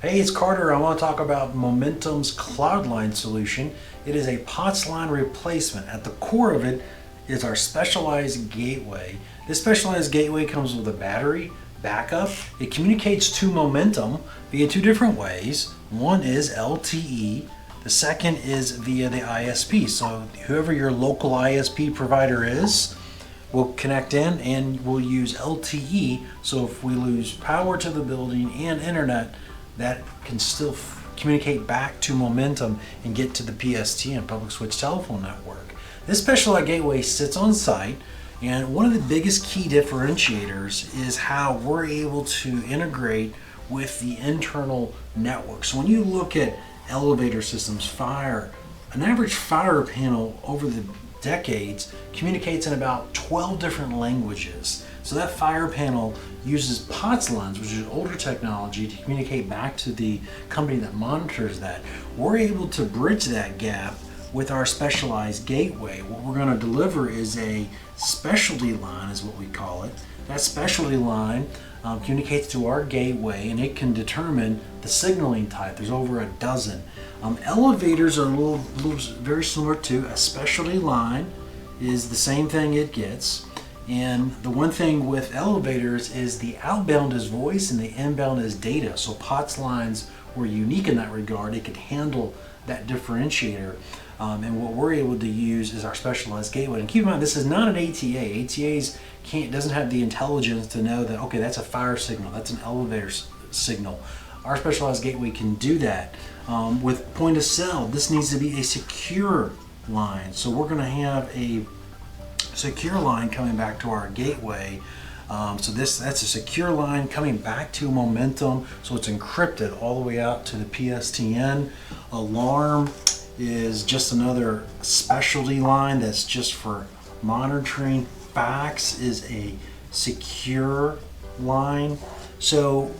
Hey, it's Carter. I want to talk about Momentum's CloudLine solution. It is a POTS line replacement. At the core of it is our specialized gateway. This specialized gateway comes with a battery backup. It communicates to Momentum via two different ways. One is LTE. The second is via the ISP. So whoever your local ISP provider is will connect in and we'll use LTE. So if we lose power to the building and internet, that can still communicate back to Momentum and get to the PSTN, Public Switch Telephone Network. This specialized gateway sits on site, and one of the biggest key differentiators is how we're able to integrate with the internal network. So when you look at elevator systems, fire, an average fire panel over the decades communicates in about 12 different languages. So that fire panel uses POTS lines, which is older technology, to communicate back to the company that monitors that. We're able to bridge that gap with our specialized gateway. What we're going to deliver is a specialty line, is what we call it. That specialty line communicates to our gateway, and it can determine the signaling type. There's over a dozen. Elevators are very similar to a specialty line. Is the same thing it gets. And the one thing with elevators is the outbound is voice and the inbound is data. So POTS lines were unique in that regard. It could handle that differentiator. And what we're able to use is our specialized gateway. And keep in mind, this is not an ATA. ATAs doesn't have the intelligence to know that, okay, that's a fire signal, that's an elevator signal. Our specialized gateway can do that. With point of sale, this needs to be a secure line. So we're going to have a secure line coming back to our gateway. So that's a secure line coming back to Momentum. So it's encrypted all the way out to the PSTN. Alarm is just another specialty line that's just for monitoring. Fax is a secure line. So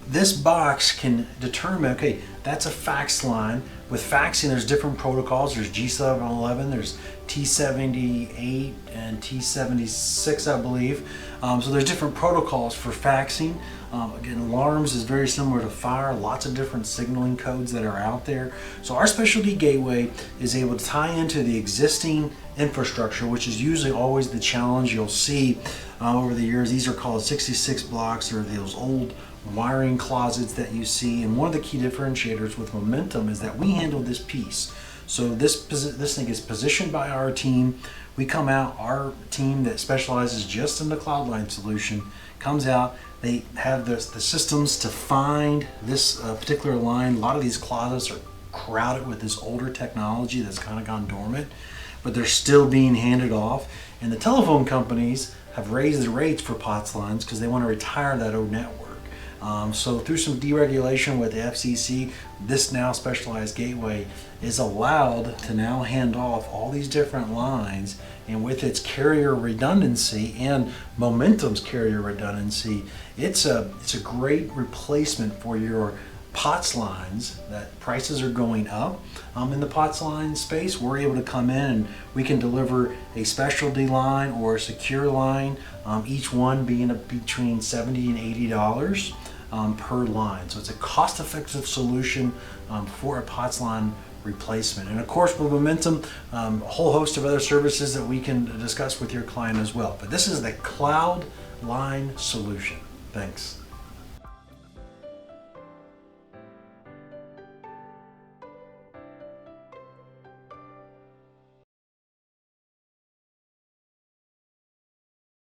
this box can determine, okay, that's a fax line. With faxing, there's different protocols. There's G711, there's T78 and T76, I believe. So there's different protocols for faxing. Again, alarms is very similar to fire, lots of different signaling codes that are out there. So our specialty gateway is able to tie into the existing infrastructure, which is usually always the challenge you'll see over the years. These are called 66 blocks, or those old wiring closets that you see. And one of the key differentiators with Momentum is that we handle this piece. So this thing is positioned by our team. We come out, our team that specializes just in the CloudLine solution comes out. They have the systems to find this particular line. A lot of these closets are crowded with this older technology that's kind of gone dormant, but they're still being handed off. And the telephone companies have raised the rates for POTS lines because they want to retire that old network. So through some deregulation with the FCC, this now specialized gateway is allowed to now hand off all these different lines, and with its carrier redundancy and Momentum's carrier redundancy, it's a great replacement for your POTS lines. That prices are going up in the POTS line space. We're able to come in and we can deliver a specialty line or a secure line, each one being between $70 and $80 per line. So it's a cost-effective solution for a POTS line replacement. And of course, with Momentum, a whole host of other services that we can discuss with your client as well. But this is the CloudLine solution. Thanks.